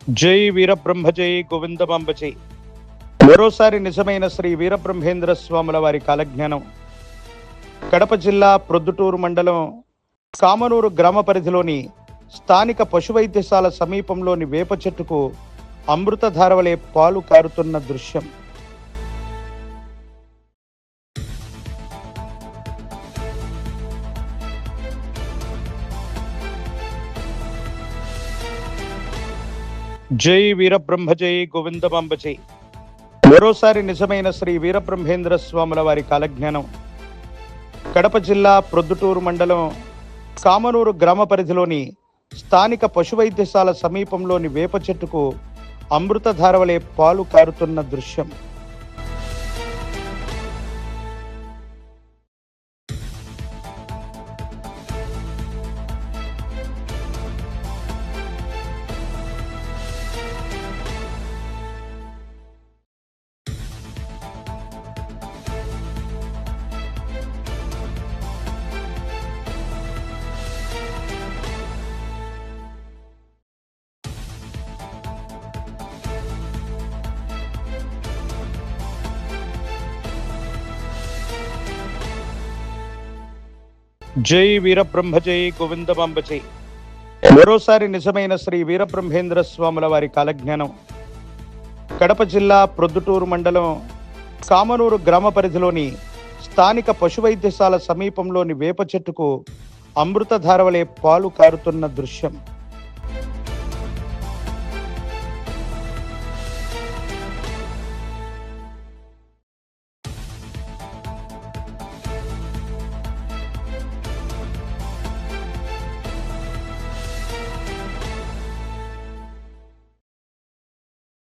జై వీరబ్రహ్మ జై గోవిందమాంబ జై. మరోసారి నిజమైన శ్రీ వీరబ్రహ్మేంద్ర స్వాముల వారి కాలజ్ఞానం కడప జిల్లా ప్రొద్దుటూరు మండలం కామనూరు గ్రామ పరిధిలోని స్థానిక పశువైద్యశాల సమీపంలోని వేప చెట్టుకు అమృతధారవలే పాలు కారుతున్న దృశ్యం. జై వీరబ్రహ్మ జై గోవిందమాంబ జై. మరోసారి నిజమైన శ్రీ వీరబ్రహ్మేంద్ర స్వాముల వారి కాలజ్ఞానం కడప జిల్లా ప్రొద్దుటూరు మండలం కామనూరు గ్రామ పరిధిలోని స్థానిక పశువైద్యశాల సమీపంలోని వేప చెట్టుకు అమృతధారవలే పాలు కారుతున్న దృశ్యం. జై వీరబ్రహ్మ జై గోవిందమాంబ జై. మరోసారి నిజమైన శ్రీ వీరబ్రహ్మేంద్ర స్వాముల వారి కాలజ్ఞానం కడప జిల్లా ప్రొద్దుటూరు మండలం కామనూరు గ్రామ పరిధిలోని స్థానిక పశువైద్యశాల సమీపంలోని వేప చెట్టుకు అమృతధారవలే పాలు కారుతున్న దృశ్యం.